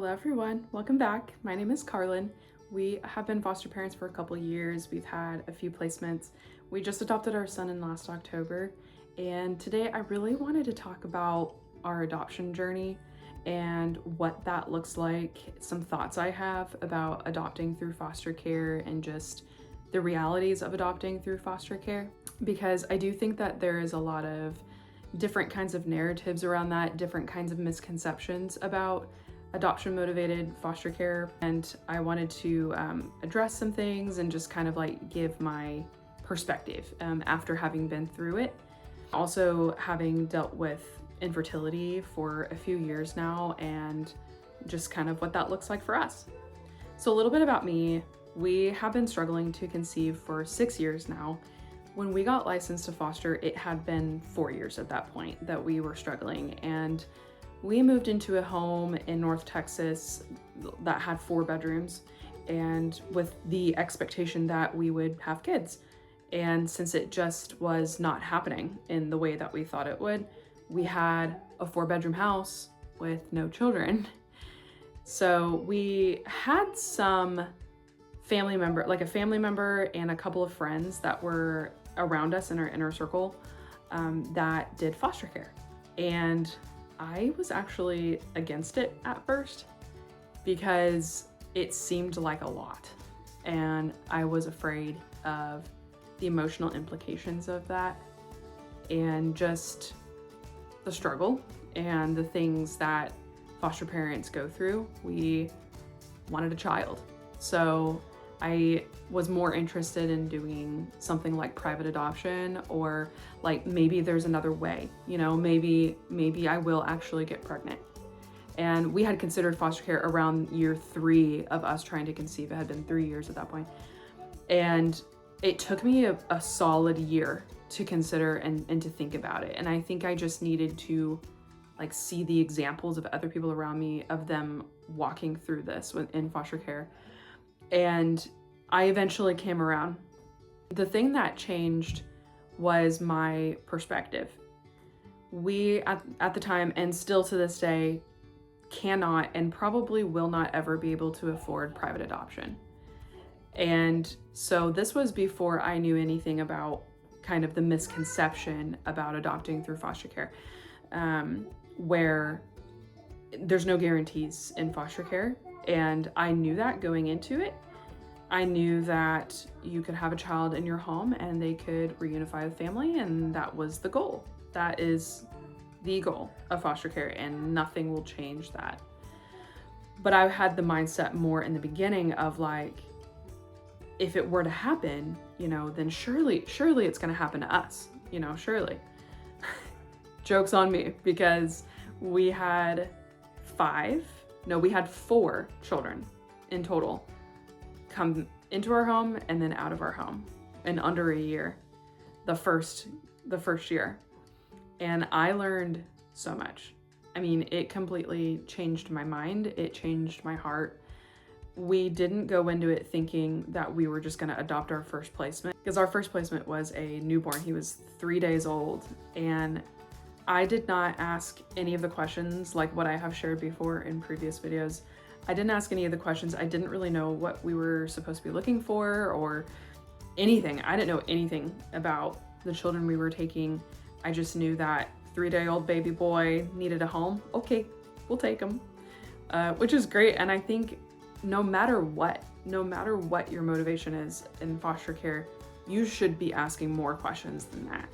Hello everyone, welcome back. My name is Carlin. We have been foster parents for a couple years. We've had a few placements. We just adopted our son in last October, and today I really wanted to talk about our adoption journey and what that looks like, some thoughts I have about adopting through foster care and just the realities of adopting through foster care, because I do think that there is a lot of different kinds of narratives around that, different kinds of misconceptions about adoption motivated foster care, and I wanted to address some things and just kind of like give my perspective after having been through it. Also having dealt with infertility for a few years now and just kind of what that looks like for us. So a little bit about me. We have been struggling to conceive for 6 years now. When we got licensed to foster, it had been 4 years at that point that we were struggling, and we moved into a home in North Texas that had 4 bedrooms, and with the expectation that we would have kids. And since it just was not happening in the way that we thought it would, we had a 4-bedroom house with no children. So we had some family member, like a family member and a couple of friends that were around us in our inner circle that did foster care. And I was actually against it at first because it seemed like a lot, and I was afraid of the emotional implications of that and just the struggle and the things that foster parents go through. We wanted a child, so I was more interested in doing something like private adoption, or like maybe there's another way, you know, maybe I will actually get pregnant. And we had considered foster care around year 3 of us trying to conceive. It had been 3 years at that point. And it took me a solid year to consider and to think about it. And I think I just needed to like see the examples of other people around me, of them walking through this in foster care. And I eventually came around. The thing that changed was my perspective. We, at the time, and still to this day, cannot and probably will not ever be able to afford private adoption. And so this was before I knew anything about kind of the misconception about adopting through foster care, where there's no guarantees in foster care. And I knew that going into it. I knew that you could have a child in your home and they could reunify the family, and that was the goal. That is the goal of foster care, and nothing will change that. But I had the mindset more in the beginning of like, if it were to happen, you know, then surely it's gonna happen to us, you know, surely. Joke's on me, because we had 4 children in total come into our home and then out of our home in under a year, the first year. And I learned so much. I mean, it completely changed my mind. It changed my heart. We didn't go into it thinking that we were just going to adopt our first placement, because our first placement was a newborn. He was 3 days old, and I did not ask any of the questions like what I have shared before in previous videos. I didn't ask any of the questions. I didn't really know what we were supposed to be looking for or anything. I didn't know anything about the children we were taking. I just knew that 3-day-old baby boy needed a home. Okay, we'll take him, which is great. And I think no matter what your motivation is in foster care, you should be asking more questions than that.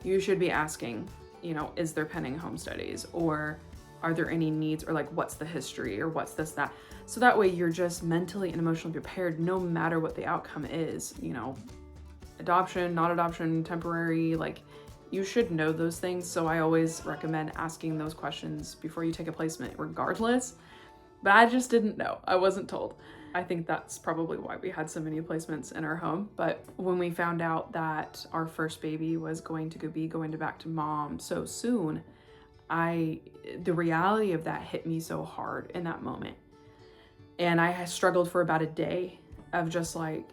You should be asking, you know, is there pending home studies, or are there any needs, or like what's the history, or what's this, that. So that way you're just mentally and emotionally prepared no matter what the outcome is, you know, adoption, not adoption, temporary, like you should know those things. So I always recommend asking those questions before you take a placement regardless. But I just didn't know. I wasn't told. I think that's probably why we had so many placements in our home. But when we found out that our first baby was going back to mom so soon, the reality of that hit me so hard in that moment. And I struggled for about a day of just like,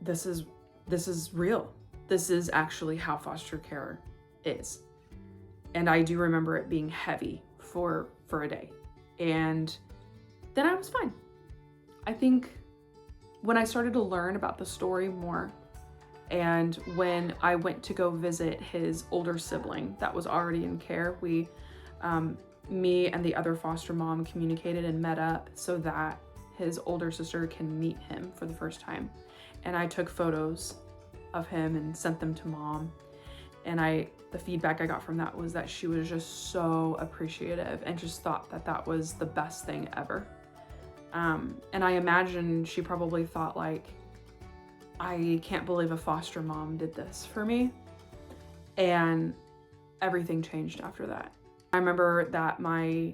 this is real. This is actually how foster care is. And I do remember it being heavy for a day. And then I was fine. I think when I started to learn about the story more, and when I went to go visit his older sibling that was already in care, me and the other foster mom communicated and met up so that his older sister can meet him for the first time. And I took photos of him and sent them to mom. And the feedback I got from that was that she was just so appreciative and just thought that that was the best thing ever. And I imagine she probably thought, like, I can't believe a foster mom did this for me. And everything changed after that. I remember that my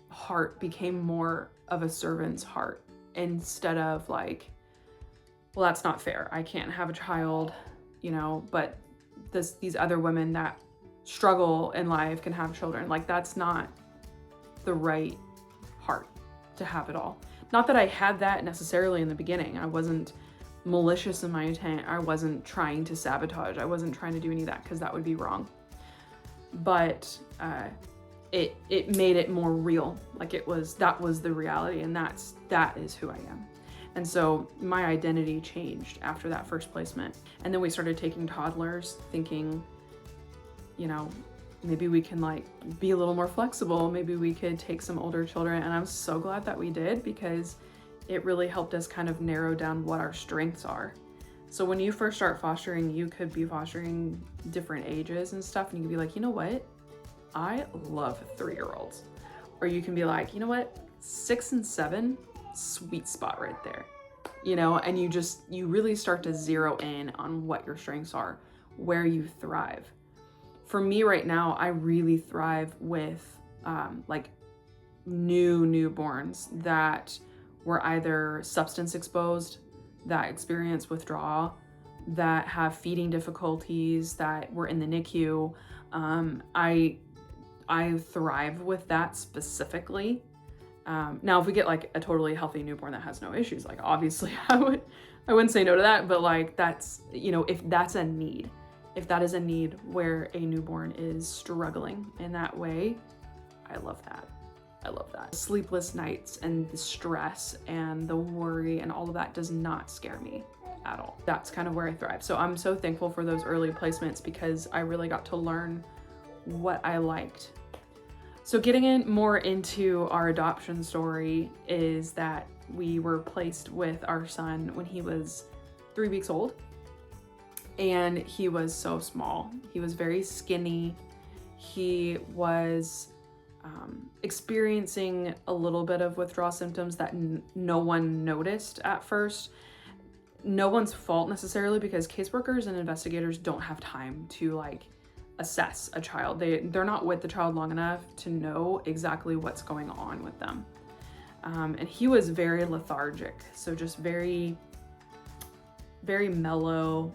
heart became more of a servant's heart instead of like, well, that's not fair. I can't have a child, you know, but these other women that struggle in life can have children. Like, that's not the right heart to have it all. Not that I had that necessarily in the beginning. I wasn't malicious in my intent. I wasn't trying to sabotage. I wasn't trying to do any of that because that would be wrong. But it made it more real. Like, that was the reality, and that is who I am. And so my identity changed after that first placement. And then we started taking toddlers, thinking, you know, maybe we can like be a little more flexible. Maybe we could take some older children. And I'm so glad that we did, because it really helped us kind of narrow down what our strengths are. So when you first start fostering, you could be fostering different ages and stuff, and you could be like, you know what? I love 3-year-olds. Or you can be like, you know what? 6 and 7, sweet spot right there. You know, and you really start to zero in on what your strengths are, where you thrive. For me right now, I really thrive with like newborns that were either substance exposed, that experience withdrawal, that have feeding difficulties, that were in the NICU. I thrive with that specifically. Now, if we get like a totally healthy newborn that has no issues, like obviously I wouldn't say no to that, but like that's, you know, if that is a need where a newborn is struggling in that way, I love that. I love that. Sleepless nights and the stress and the worry and all of that does not scare me at all. That's kind of where I thrive. So I'm so thankful for those early placements, because I really got to learn what I liked. So getting in more into our adoption story is that we were placed with our son when he was 3 weeks old, and he was so small. He was very skinny. He was experiencing a little bit of withdrawal symptoms that no one noticed at first. No one's fault necessarily, because caseworkers and investigators don't have time to like assess a child. They're not with the child long enough to know exactly what's going on with them. And he was very lethargic, so just very, very mellow.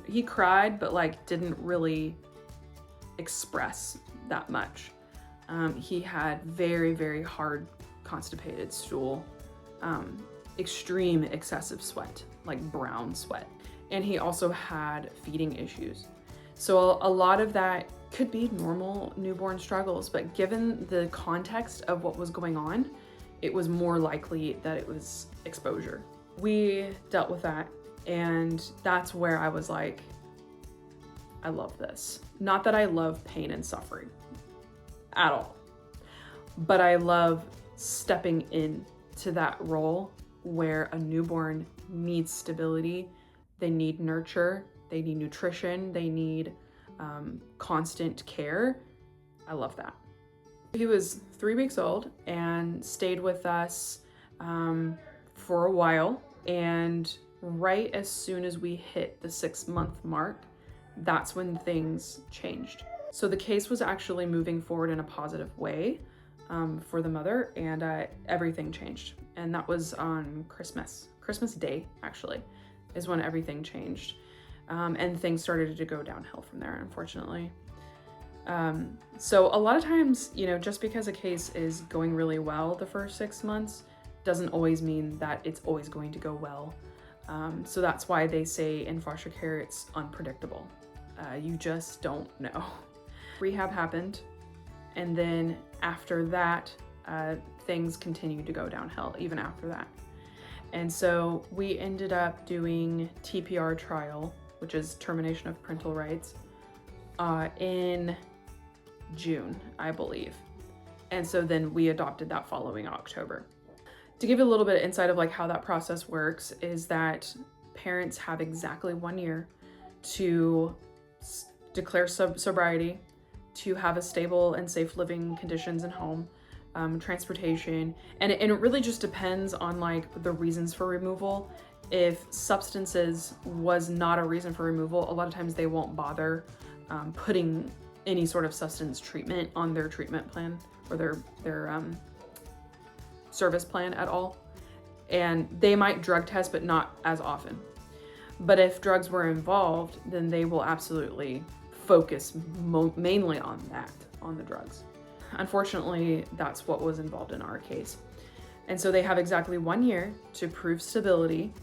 He cried, but like didn't really express that much. He had very, very hard constipated stool, extreme excessive sweat, like brown sweat. And he also had feeding issues. So a lot of that could be normal newborn struggles, but given the context of what was going on, it was more likely that it was exposure. We dealt with that, and that's where I was like, I love this. Not that I love pain and suffering at all, but I love stepping into that role where a newborn needs stability, they need nurture, they need nutrition, they need constant care. I love that. He was 3 weeks old and stayed with us for a while, and right as soon as we hit the 6-month mark, that's when things changed. So the case was actually moving forward in a positive way for the mother, and everything changed. And that was on Christmas Day, actually, is when everything changed. And things started to go downhill from there, unfortunately. So a lot of times, you know, just because a case is going really well the first 6 months doesn't always mean that it's always going to go well. So that's why they say in foster care, it's unpredictable. You just don't know. Rehab happened. And then after that, things continued to go downhill even after that. And so we ended up doing TPR trial, which is termination of parental rights, in June, I believe. And so then we adopted that following October. To give you a little bit of insight of like how that process works is that parents have exactly 1 year to declare sobriety, to have a stable and safe living conditions in home, transportation, and it really just depends on like the reasons for removal. If substances was not a reason for removal, a lot of times they won't bother putting any sort of substance treatment on their treatment plan or their service plan at all. And they might drug test, but not as often. But if drugs were involved, then they will absolutely focus mainly on that, on the drugs. Unfortunately, that's what was involved in our case. And so they have exactly 1 year to prove stability.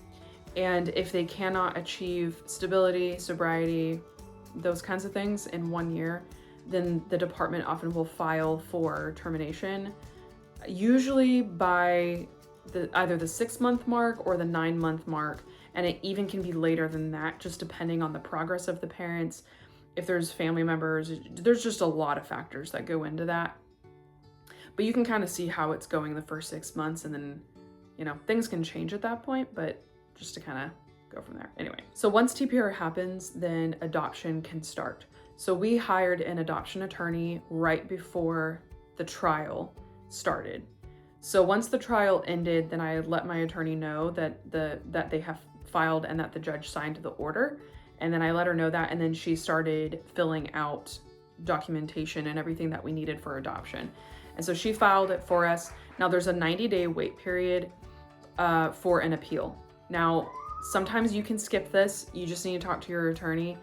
And if they cannot achieve stability, sobriety, those kinds of things in 1 year, then the department often will file for termination, usually by either the 6-month mark or the 9-month mark. And it even can be later than that, just depending on the progress of the parents. If there's family members, there's just a lot of factors that go into that. But you can kind of see how it's going the first 6 months, and then, you know, things can change at that point, but just to kind of go from there. Anyway, so once TPR happens, then adoption can start. So we hired an adoption attorney right before the trial started. So once the trial ended, then I let my attorney know that they have filed and that the judge signed the order. And then I let her know that, and then she started filling out documentation and everything that we needed for adoption. And so she filed it for us. Now there's a 90-day wait period for an appeal. Now, sometimes you can skip this. You just need to talk to your attorney.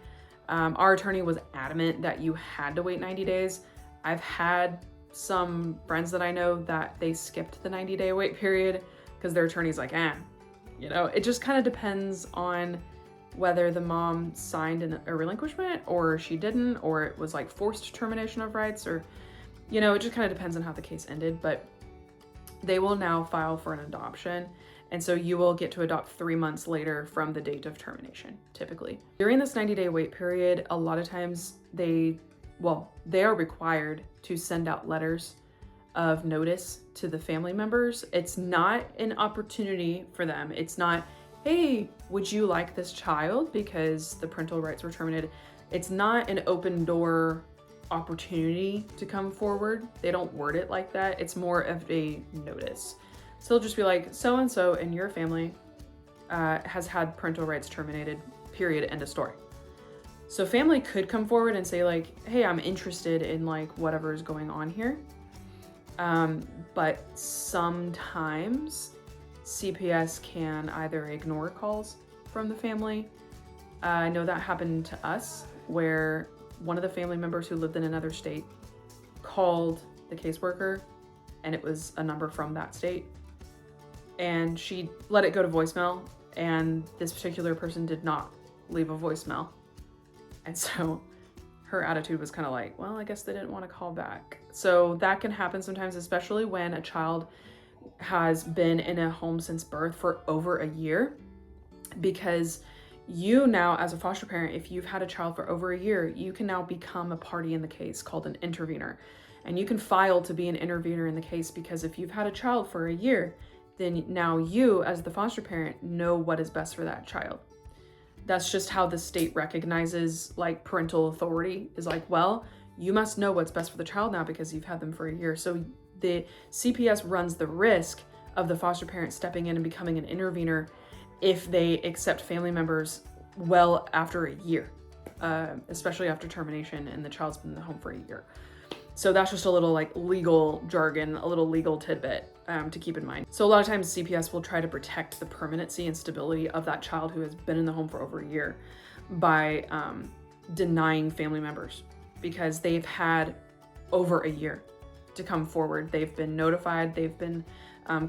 Our attorney was adamant that you had to wait 90 days. I've had some friends that I know that they skipped the 90-day wait period because their attorney's like, you know, it just kind of depends on whether the mom signed a relinquishment or she didn't, or it was like forced termination of rights, or, you know, it just kind of depends on how the case ended. But they will now file for an adoption. And so you will get to adopt 3 months later from the date of termination, typically. During this 90-day wait period, a lot of times they are required to send out letters of notice to the family members. It's not an opportunity for them. It's not, hey, would you like this child because the parental rights were terminated? It's not an open door opportunity to come forward. They don't word it like that. It's more of a notice. So they'll just be like, so-and-so in your family has had parental rights terminated, period, end of story. So family could come forward and say like, hey, I'm interested in like whatever is going on here. But sometimes CPS can either ignore calls from the family. I know that happened to us where one of the family members who lived in another state called the caseworker, and it was a number from that state. And she let it go to voicemail, and this particular person did not leave a voicemail. And so her attitude was kind of like, well, I guess they didn't want to call back. So that can happen sometimes, especially when a child has been in a home since birth for over a year, because you now, as a foster parent, if you've had a child for over a year, you can now become a party in the case called an intervener. And you can file to be an intervener in the case, because if you've had a child for a year, then now you, as the foster parent, know what is best for that child. That's just how the state recognizes like parental authority, is like, well, you must know what's best for the child now because you've had them for a year. So the CPS runs the risk of the foster parent stepping in and becoming an intervener if they accept family members well after a year, especially after termination and the child's been in the home for a year. So that's just a little like legal jargon, a little legal tidbit to keep in mind. So a lot of times CPS will try to protect the permanency and stability of that child who has been in the home for over a year by denying family members, because they've had over a year to come forward. They've been notified, they've been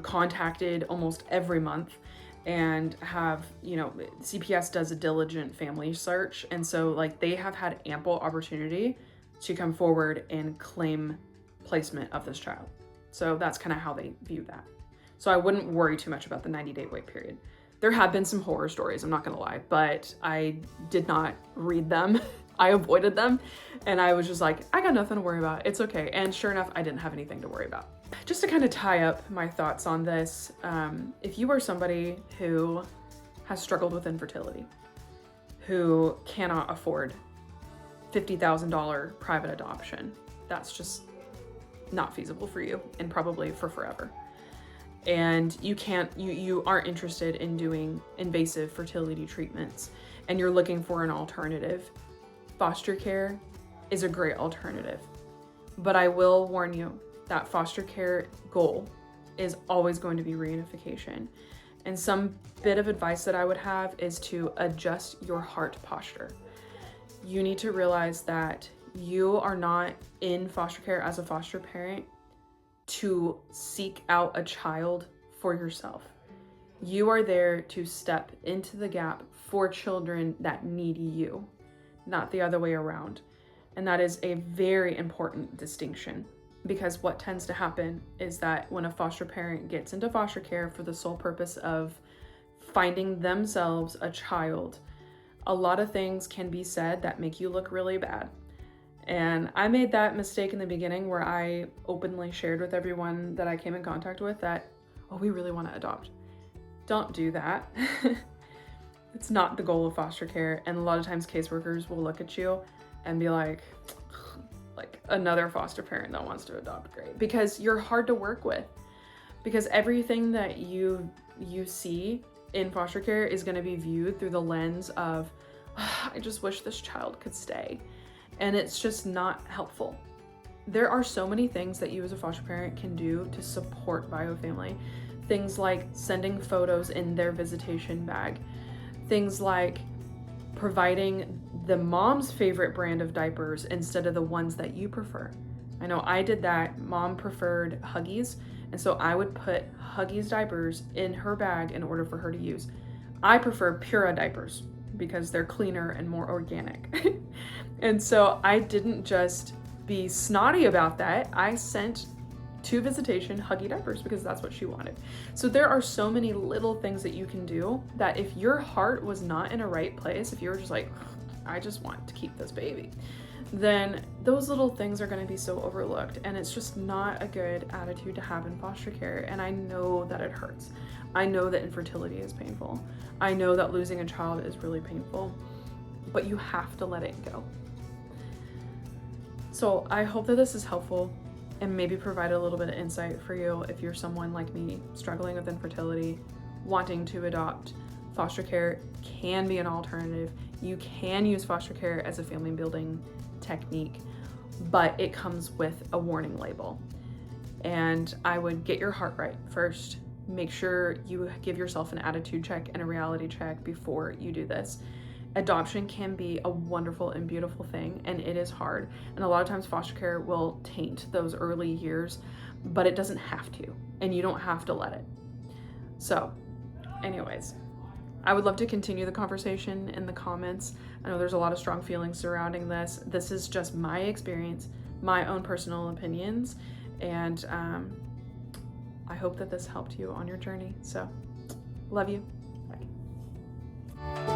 contacted almost every month, and have, you know, CPS does a diligent family search. And so like they have had ample opportunity to come forward and claim placement of this child. So that's kind of how they view that. So I wouldn't worry too much about the 90-day wait period. There have been some horror stories, I'm not gonna lie, but I did not read them. I avoided them, and I was just like, I got nothing to worry about, it's okay. And sure enough, I didn't have anything to worry about. Just to kind of tie up my thoughts on this, if you are somebody who has struggled with infertility, who cannot afford $50,000 private adoption, that's just not feasible for you, and probably for forever. And you aren't interested in doing invasive fertility treatments, and you're looking for an alternative, foster care is a great alternative. But I will warn you that foster care goal is always going to be reunification. And some bit of advice that I would have is to adjust your heart posture. You need to realize that you are not in foster care as a foster parent to seek out a child for yourself. You are there to step into the gap for children that need you, not the other way around. And that is a very important distinction, because what tends to happen is that when a foster parent gets into foster care for the sole purpose of finding themselves a child, a lot of things can be said that make you look really bad. And I made that mistake in the beginning where I openly shared with everyone that I came in contact with that, oh, we really want to adopt. Don't do that. It's not the goal of foster care. And a lot of times caseworkers will look at you and be like another foster parent that wants to adopt, great. Because you're hard to work with. Because everything that you see in foster care is going to be viewed through the lens of, I just wish this child could stay. And it's just not helpful. There are so many things that you as a foster parent can do to support BioFamily. Things like sending photos in their visitation bag. Things like providing the mom's favorite brand of diapers instead of the ones that you prefer. I know I did that. Mom preferred Huggies, and so I would put Huggies diapers in her bag in order for her to use. I prefer Pura diapers because they're cleaner and more organic. And so I didn't just be snotty about that. I sent to visitation Huggy diapers because that's what she wanted. So there are so many little things that you can do that if your heart was not in a right place, if you were just like, I just want to keep this baby, then those little things are going to be so overlooked, and it's just not a good attitude to have in foster care. And I know that it hurts. I know that infertility is painful. I know that losing a child is really painful, but you have to let it go. So I hope that this is helpful and maybe provide a little bit of insight for you if you're someone like me struggling with infertility, wanting to adopt. Foster care can be an alternative. You can use foster care as a family building technique, but it comes with a warning label. And I would get your heart right first. Make sure you give yourself an attitude check and a reality check before you do this. Adoption can be a wonderful and beautiful thing, and it is hard. And a lot of times foster care will taint those early years, but it doesn't have to, and you don't have to let it. So anyways, I would love to continue the conversation in the comments. I know there's a lot of strong feelings surrounding this. This is just my experience, my own personal opinions, and I hope that this helped you on your journey. So, love you. Bye.